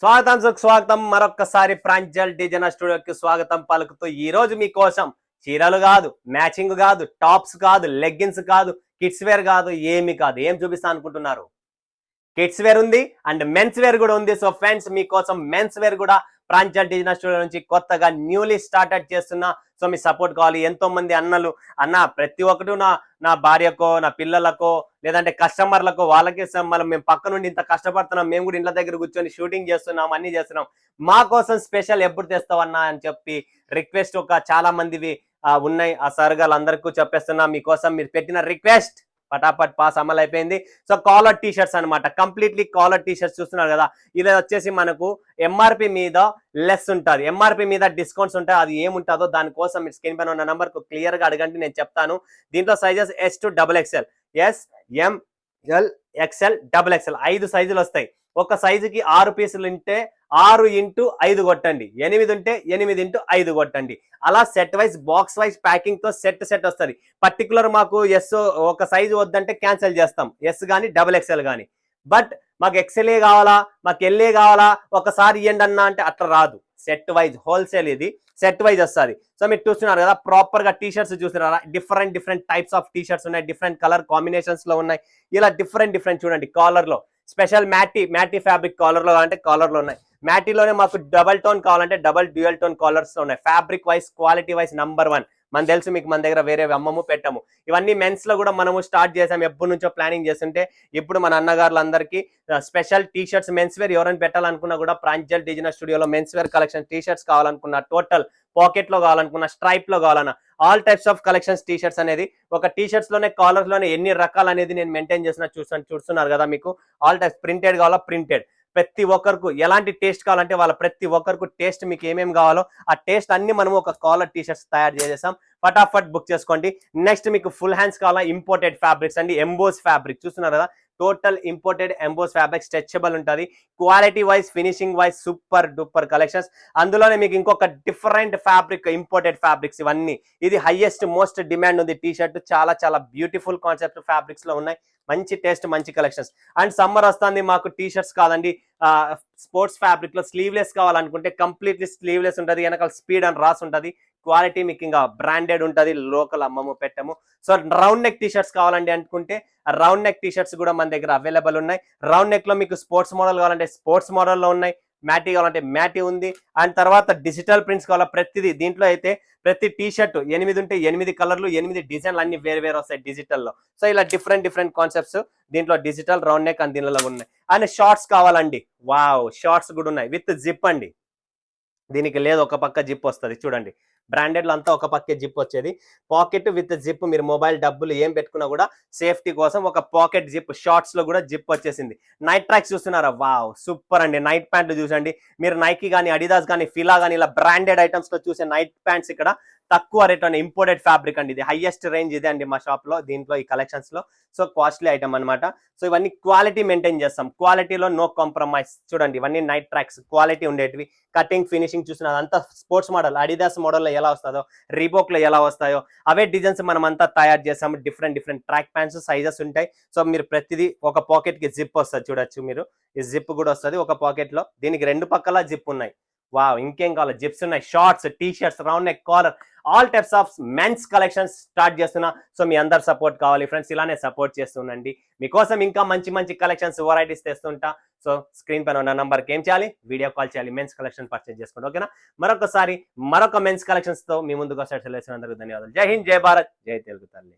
స్వాగతం సుస్వాగతం మరొక్కసారి ప్రాంజల్ డిజైనర్ స్టూడియోకి స్వాగతం పలుకుతూ ఈ రోజు మీకోసం చీరలు కాదు, మ్యాచింగ్ కాదు, టాప్స్ కాదు, లెగ్గిన్స్ కాదు, కిడ్స్ వేర్ కాదు, ఏమి కాదు. ఏం చూపిస్తా అనుకుంటున్నారు? కిడ్స్ వేర్ ఉంది అండ్ మెన్స్ వేర్ కూడా ఉంది. సో ఫ్రెండ్స్, మీకోసం మెన్స్ వేర్ కూడా ప్రాంజల్ డిజైనర్ స్టూడియో నుంచి కొత్తగా న్యూలీ స్టార్టెడ్ చేస్తున్నా. సో మీ సపోర్ట్ కావాలి. ఎంతో మంది అన్నలు అన్న ప్రతి ఒక్కటి నా భార్యకో, నా పిల్లలకో, లేదంటే కస్టమర్లకో వాళ్ళకి మళ్ళీ మేము పక్క నుండి ఇంత కష్టపడుతున్నాం, మేము కూడా ఇంట్లో దగ్గర కూర్చొని షూటింగ్ చేస్తున్నాం, అన్ని చేస్తున్నాం, మా కోసం స్పెషల్ ఎప్పుడు తెస్తావన్నా అని చెప్పి రిక్వెస్ట్ చాలా మందివి ఉన్నాయి. ఆ సర్గాలు అందరికీ చెప్పేస్తున్నా. మీకోసం మీరు పెట్టిన రిక్వెస్ట్ పటాపట్ పాస్ అమలు అయిపోయింది. సో కాలర్ టీ షర్ట్స్ అనమాట, కంప్లీట్లీ కాలర్ టీ షర్ట్స్ చూస్తున్నారు కదా. ఇది వచ్చేసి మనకు ఎంఆర్పి మీద లెస్ ఉంటుంది, ఎంఆర్పి మీద డిస్కౌంట్స్ ఉంటాయి. అది ఏముంటుందో దానికోసం మీరు స్క్రీన్ పైన ఉన్న నెంబర్ కు క్లియర్ గా అడగండి, నేను చెప్తాను. దీంట్లో sizes S to XXL, S, M, L, XL, XXL 5 సైజులు వస్తాయి. ఒక సైజుకి 6 పీసులు ఉంటే 6 ఇంటూ 5 కొట్టండి, 8 ఉంటే 8 ఇంటూ 5 కొట్టండి. అలా set wise box wise packing తో సెట్ వస్తుంది. పర్టికులర్ మాకు ఎస్ ఒక సైజు వద్దంటే క్యాన్సిల్ చేస్తాం, ఎస్ కానీ XXL కానీ. బట్ మాకు XLA కావాలా, మాకు LA కావాలా, ఒకసారి ఇవ్వండి అన్నా అంటే అట్లా రాదు. సెట్ వైజ్ హోల్సేల్, ఇది సెట్ వైజ్ వస్తుంది. సో మీరు చూస్తున్నారు కదా, ప్రాపర్ గా టీ షర్ట్స్ చూస్తున్నారా, different types of T shirts ఉన్నాయి, డిఫరెంట్ కలర్ కాంబినేషన్స్ లో ఉన్నాయి. ఇలా డిఫరెంట్ చూడండి. కాలర్ లో స్పెషల్ మ్యాటీ ఫ్యాబ్రిక్ కాలర్ లో అంటే కాలర్ లో ఉన్నాయి. మ్యాటీలోనే మాకు డబల్ టోన్ కావాలంటే డ్యూయల్ టోన్ కాలర్స్ ఉన్నాయి. Fabric wise quality wise number 1. మన తెలుసు మీకు, మన దగ్గర వేరే అమ్మము పెట్టము. ఇవన్నీ మెన్స్ లో కూడా మనము స్టార్ట్ చేసాం, ఎప్పటి నుంచో ప్లానింగ్ చేస్తుంటే ఇప్పుడు మన అన్నగారులందరికీ special T shirts men's wear ఎవరైనా పెట్టాలనుకున్నా కూడా ప్రాంజల్ డిజైనర్ స్టూడియోలో men's wear collection T shirts కావాలనుకున్నా, టోటల్ పాకెట్ లో కావాలనుకున్నా, స్ట్రైప్ లో కావాలన్నా, all types of collections T shirts అనేది ఒక టీ షర్ట్స్ లోనే కాలర్స్ లోనే ఎన్ని రకాలు అనేది నేను మెయింటైన్ చేసిన చూస్తున్నారు కదా. మీకు ఆల్ టైప్స్ ప్రింటెడ్ కావాలా, ప్రింటెడ్, ప్రతి ఒక్కరికి ఎలాంటి టేస్ట్ కావాలంటే వాళ్ళ ప్రతి ఒక్కరికి టేస్ట్ మీకు ఏమేమి కావాలో ఆ టేస్ట్ అన్ని మనం ఒక కాలర్ టీ షర్ట్స్ తయారు చేసేసాం. ఫటాఫట్ బుక్ చేసుకోండి. నెక్స్ట్ మీకు ఫుల్ హ్యాండ్స్ కావాలా, ఇంపోర్టెడ్ ఫ్యాబ్రిక్స్ అండి, ఎంబోస్ ఫ్యాబ్రిక్ చూస్తున్నారు కదా, total imported emboss fabric, stretchable ఉంటుంది. Quality wise finishing wise super duper collections. అందులోనే మీకు ఇంకొక డిఫరెంట్ ఫ్యాబ్రిక్, ఇంపోర్టెడ్ ఫ్యాబ్రిక్స్ ఇవన్నీ. ఇది హైయెస్ట్ మోస్ట్ డిమాండ్ ఉంది టీ షర్ట్. చాలా బ్యూటిఫుల్ కాన్సెప్ట్ ఫ్యాబ్రిక్స్ లో ఉన్నాయి. మంచి టేస్ట్, మంచి కలెక్షన్స్. అండ్ సమ్మర్ వస్తుంది, మాకు టీ షర్ట్స్ కాదండి స్పోర్ట్స్ ఫ్యాబ్రిక్ లో స్లీవ్లెస్ కావాలనుకుంటే కంప్లీట్లీ స్లీవ్లెస్ ఉంటుంది, వెనకాల స్పీడ్ అని రాసి ఉంటుంది. క్వాలిటీ మీకు ఇంకా బ్రాండెడ్ ఉంటుంది, లోకల్ అమ్మము పెట్టము. So round neck T shirts కావాలండి అనుకుంటే రౌండ్ నెక్ టీ షర్ట్స్ కూడా మన దగ్గర అవైలబుల్ ఉన్నాయి. రౌండ్ నెక్ లో మీకు స్పోర్ట్స్ మోడల్ కావాలంటే స్పోర్ట్స్ మోడల్లో ఉన్నాయి, మ్యాటీ కావాలంటే మ్యాటీ ఉంది. అండ్ తర్వాత డిజిటల్ ప్రింట్స్ కావాలా, ప్రతిదీ దీంట్లో అయితే ప్రతి టీ షర్ట్ 8 ఉంటే 8 కలర్లు, 8 డిజైన్లు అన్ని వేరు వస్తాయి డిజిటల్లో. సో ఇలా డిఫరెంట్ కాన్సెప్ట్స్ దీంట్లో డిజిటల్ రౌండ్ నెక్ అని దీనిలో ఉన్నాయి. అండ్ షార్ట్స్ కావాలండి, వావ్ షార్ట్స్ కూడా ఉన్నాయి విత్ జిప్ అండి. దీనికి లేదు, ఒక పక్క జిప్ వస్తుంది చూడండి. బ్రాండెడ్ లో అంతా ఒక పక్కే జిప్ వచ్చేది. పాకెట్ విత్ జిప్, మీరు మొబైల్ డబ్బులు ఏం పెట్టుకున్నా కూడా సేఫ్టీ కోసం ఒక పాకెట్ జిప్. షార్ట్స్ లో కూడా జిప్ వచ్చేసింది. నైట్ ట్రాక్స్ చూస్తున్నారా, వావ్ సూపర్ అండి. నైట్ ప్యాంట్లు చూసండి మీరు, నైకీ కానీ, అడిదాస్ కానీ, ఫిలా కానీ, ఇలా బ్రాండెడ్ ఐటమ్స్ లో చూసే నైట్ ప్యాంట్స్ ఇక్కడ తక్కువ రేట్ అని ఇంపోర్టెడ్ ఫ్యాబ్రిక్ అండి. ఇది హైయెస్ట్ రేంజ్ ఇదే అండి మా షాప్ లో, దీంట్లో ఈ కలెక్షన్స్ లో. సో కాస్ట్లీ ఐటమ్ అనమాట. సో ఇవన్నీ క్వాలిటీ మెయింటైన్ చేస్తాం, క్వాలిటీలో నో కాంప్రమైజ్. చూడండి ఇవన్నీ నైట్ ట్రాక్స్, క్వాలిటీ ఉండేటివి. కటింగ్ ఫినిషింగ్ చూస్తున్నారు, అంతా స్పోర్ట్స్ మోడల్, అడిదాస్ మోడల్లో ఎలా వస్తుందో, రీబోక్ లో ఎలా వస్తాయో అవే డిజైన్స్ మనం అంతా తయారు చేస్తాము. డిఫరెంట్ ట్రాక్ ప్యాంట్స్ సైజెస్ ఉంటాయి. సో మీరు ప్రతిదీ ఒక పాకెట్ కి జిప్ వస్తుంది చూడొచ్చు మీరు. ఈ జిప్ కూడా వస్తుంది ఒక పాకెట్ లో, దీనికి 2 పక్కల జిప్ ఉన్నాయి. వావ్ ఇంకేం కావాలి, జిప్స్ ఉన్నాయి, shorts, T shirts, round neck, collar, all types of men's collections start చేస్తున్నా. సో మీ అందరు సపోర్ట్ కావాలి ఫ్రెండ్స్, ఇలానే సపోర్ట్ చేస్తుండండి. మీకోసం ఇంకా మంచి కలెక్షన్స్ వెరైటీస్ తెస్తుంటా. సో స్క్రీన్ పైన ఉన్న నంబర్కి ఏం చేయాలి, వీడియో కాల్ చేయాలి, మెన్స్ కలెక్షన్ పర్చేజ్ చేసుకోండి. ఓకేనా? మరొకసారి మరొక మెన్స్ కలెక్షన్స్ తో మీ ముందుకు వస్తే అందరికీ ధన్యవాదాలు. జై హింద్, జై భారత్, జై తెలుగు తల్లి.